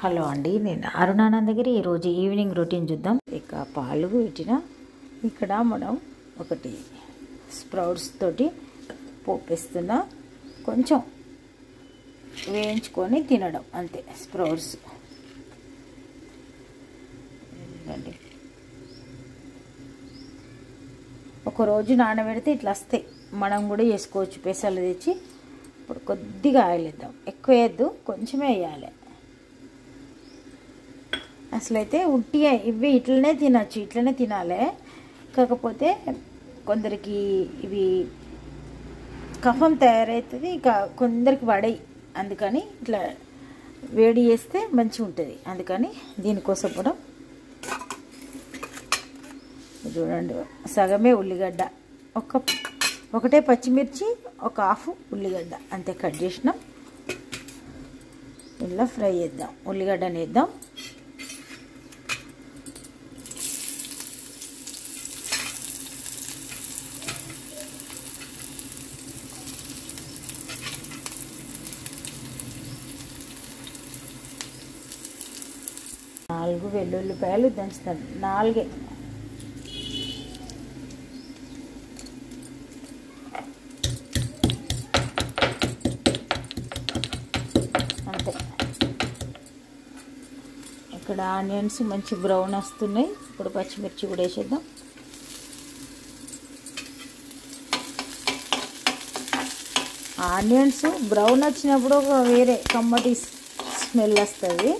Hello అండి, నేను అరుణానందగిరి. ఈరోజు ఈవినింగ్ రొటీన్ చూద్దాం. ఇక పాలు పెట్టిన ఇక్కడ మనం ఒకటి స్ప్రౌట్స్ తోటి పోపేస్తున్నా. కొంచెం వేయించుకొని తినడం అంతే. స్ప్రౌట్స్ ఒకరోజు నానబెడితే ఇట్లా వస్తాయి. మనం కూడా చేసుకోవచ్చు. పెసలు తెచ్చి ఇప్పుడు కొద్దిగా ఆయిల్ వేద్దాం. ఎక్కువ వేయద్దు, కొంచెమే వేయాలి. అసలైతే ఉట్టి ఇవి ఇట్లనే తినచ్చు, ఇట్లనే తినాలి. కాకపోతే కొందరికి ఇవి కఫం తయారవుతుంది, ఇక కొందరికి పడయి. అందుకని ఇట్లా వేడి చేస్తే మంచిగా ఉంటుంది. అందుకని దీనికోసం కూడా చూడండి, సగమే ఉల్లిగడ్డ, ఒకటే పచ్చిమిర్చి, ఒక హాఫ్ ఉల్లిగడ్డ అంతే కట్ చేసినాం. ఇలా ఫ్రై చేద్దాం. ఉల్లిగడ్డని వేద్దాం. నాలుగు వెల్లుల్లిపాయలు దంచుతాను, 4 అంతే. ఇక్కడ ఆనియన్స్ మంచి బ్రౌన్ వస్తున్నాయి. ఇప్పుడు పచ్చిమిర్చి కూడా వేసేద్దాం. ఆనియన్స్ బ్రౌన్ వచ్చినప్పుడు ఒక వేరే కమ్మటి స్మెల్ వస్తుంది.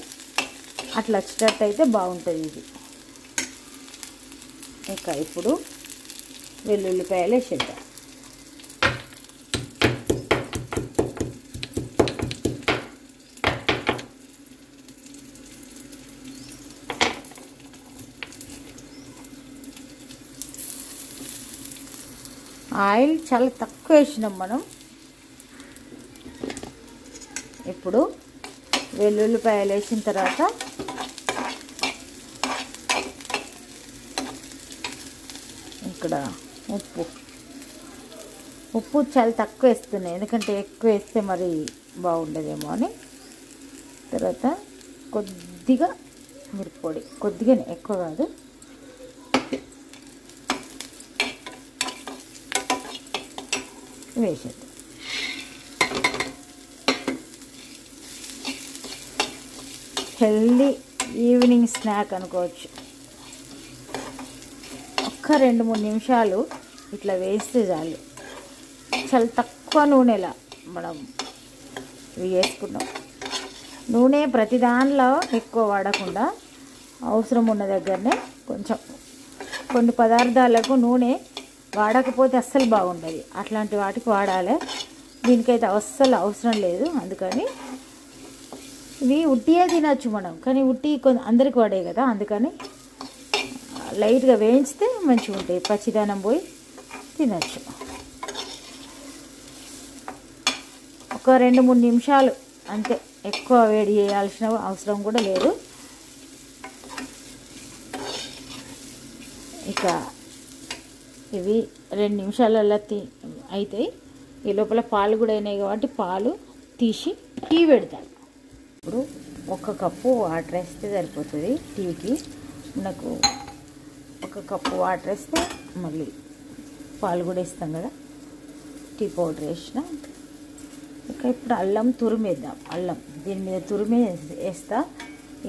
అట్లా వచ్చేటట్టు అయితే బాగుంటుంది ఇది. ఇక ఇప్పుడు వెల్లుల్లిపాయలు వేసేద్దాం. ఆయిల్ చాలా తక్కువ వేసినాం మనం. ఇప్పుడు వెల్లుల్లిపాయలు వేసిన తర్వాత ఇక్కడ ఉప్పు చాలా తక్కువ వేస్తున్నాయి, ఎందుకంటే ఎక్కువ వేస్తే మరి బాగుండదేమో అని. తర్వాత కొద్దిగా మిరప్పొడి, కొద్దిగానే, ఎక్కువ కాదు. వేసేది హెల్దీ ఈవినింగ్ స్నాక్ అనుకోవచ్చు. ఒక్క 2-3 నిమిషాలు ఇట్లా వేస్తే చాలు. చాలా తక్కువ నూనెలా మనం ఇవి వేసుకున్నాం. నూనె ప్రతి దానిలో ఎక్కువ వాడకుండా అవసరం ఉన్న దగ్గరనే కొంచెం. కొన్ని పదార్థాలకు నూనె వాడకపోతే అస్సలు బాగుండదు. అట్లాంటి వాటికి వాడాలి. దీనికైతే అస్సలు అవసరం లేదు. అందుకని ఇవి ఉట్టియే తినచ్చు మనం, కానీ ఉట్టి అందరికి వాడే కదా. అందుకని లైట్గా వేయించితే మంచిగా ఉంటాయి, పచ్చిదనం పోయి తినచ్చు. ఒక 2-3 నిమిషాలు అంతే, ఎక్కువ వేడి చేయాల్సిన అవసరం కూడా లేదు. ఇక ఇవి 2 నిమిషాలలో అవుతాయి. ఈ లోపల పాలు కూడా అయినాయి కాబట్టి పాలు తీసి టీ పెడతాను. ఇప్పుడు 1 కప్పు వాటర్ వేస్తే సరిపోతుంది. టీకి మనకు 1 కప్పు వాటర్ వేస్తే మళ్ళీ పాలు కూడా వేస్తాం కదా. టీ పౌడర్ వేసిన. ఇక ఇప్పుడు అల్లం తురిమేద్దాం. అల్లం దీని మీద తురిమే వేస్తా.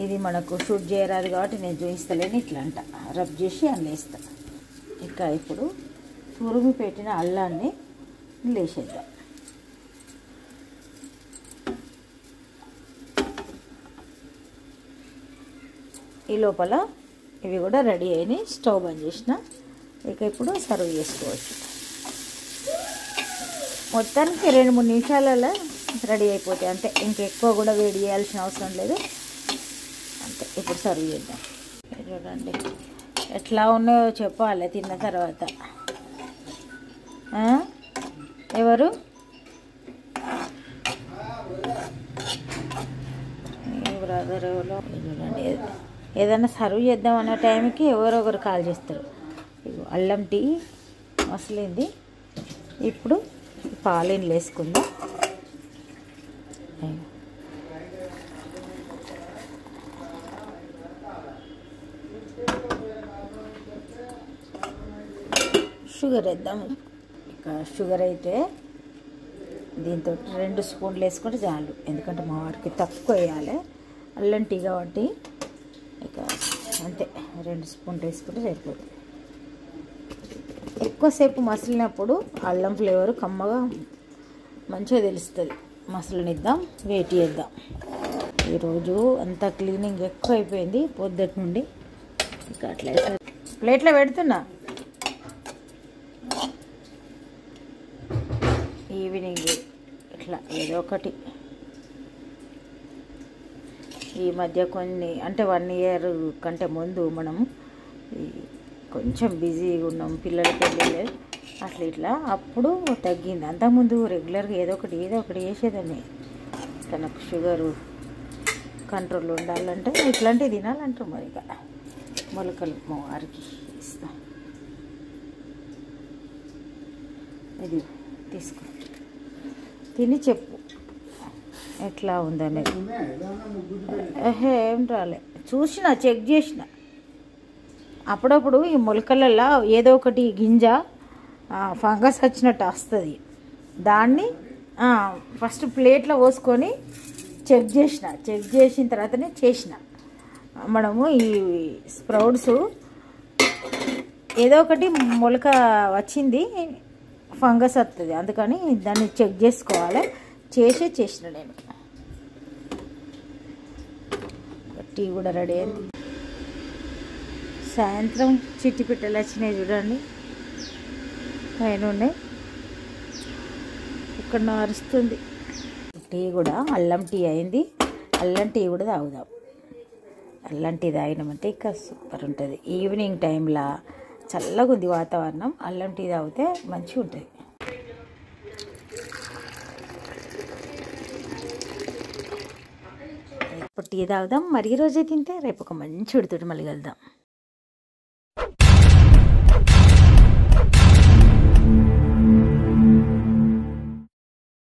ఇది మనకు షూట్ చేయరాదు కాబట్టి నేను చూపిస్తలేను. ఇట్లా అంట రబ్ చేసి అందులో వేస్తా. ఇక ఇప్పుడు తురిమి పెట్టిన అల్లాన్ని వేసేద్దాం. ఈ లోపల ఇవి కూడా రెడీ అయినాయి. స్టవ్ బంద్ చేసిన. ఇక ఇప్పుడు సర్వ్ చేసుకోవచ్చు. మొత్తానికి 2-3 నిమిషాలలో రెడీ అయిపోతాయి అంతే. ఇంకెక్కువ కూడా వేడి చేయాల్సిన అవసరం లేదు అంతే. ఇప్పుడు సర్వ్ చేద్దాం. చూడండి ఎట్లా ఉన్నాయో చెప్పాలి తిన్న తర్వాత. ఎవరు బ్రదర్ ఎవరో చూడండి, ఏదైనా సర్వ్ చేద్దాం అన్న టైంకి ఎవరొకరు కాల్ చేస్తారు. అల్లం టీ మసలింది. ఇప్పుడు పాలని వేసుకుందాం. షుగర్ వేద్దాం. ఇక షుగర్ అయితే దీంతో 2 స్పూన్లు వేసుకుంటే చాలు, ఎందుకంటే మా వారికి తక్కువ వేయాలి, అల్లం టీ కాబట్టి. ఇక అంతే, 2 స్పూన్లు వేసుకుంటే సరిపోతుంది. ఎక్కువసేపు మసిలినప్పుడు అల్లం ఫ్లేవర్ కమ్మగా మంచిగా తెలుస్తుంది. మసలనిద్దాం, వేటి చేద్దాం. ఈరోజు అంతా క్లీనింగ్ ఎక్కువ అయిపోయింది పొద్దుటి నుండి. ఇక అట్లా ప్లేట్లో పెడుతున్నా. ఈవినింగ్ ఇట్లా ఏదో ఒకటి. ఈ మధ్య కొన్ని అంటే 1 ఇయర్ కంటే ముందు మనం కొంచెం బిజీగా ఉన్నాం, పిల్లల పెళ్ళి అట్లా ఇట్లా, అప్పుడు తగ్గింది. అంతకుముందు రెగ్యులర్గా ఏదో ఒకటి చేసేదాన్ని. తనకు షుగరు కంట్రోల్ ఉండాలంటే ఇట్లాంటివి తినాలంటారు. మరి ఇక మొలకలు మా వారికి ఇస్తాం. ఇది తీసుకో, తిని చెప్పు ఎట్లా ఉందనేది. ఏం రాలే, చెక్ చేసిన. అప్పుడప్పుడు ఈ మొలకలలో ఏదో ఒకటి గింజ ఫంగస్ వచ్చినట్టు వస్తుంది. దాన్ని ఫస్ట్ ప్లేట్లో పోసుకొని చెక్ చేసిన తర్వాతనే చేసిన. మనము ఈ స్ప్రౌట్స్ ఏదో ఒకటి మొలక వచ్చింది, ఫంగస్ వస్తుంది, అందుకని దాన్ని చెక్ చేసుకోవాలి. చేసిన నేను. టీ కూడా రెడీ అయింది. సాయంత్రం చిట్టి పిట్టలు వచ్చినాయి చూడండి, పైన ఉన్నాయి. ఇక్కడ అరుస్తుంది. టీ కూడా అల్లం టీ అయింది. అల్లం టీ కూడా తాగుదాం. అల్లం టీ తాగినామంటే ఇంకా సూపర్ ఉంటుంది. ఈవినింగ్ టైంలో చల్లగా ఉంది వాతావరణం, అల్లం టీ తాగితే మంచిగా ఉంటుంది. ఇప్పుడు టీ తాగుదాం. మరి రోజే తింటే రేపు ఒక మంచి ఉడితోటి మళ్ళీ కలుద్దాం.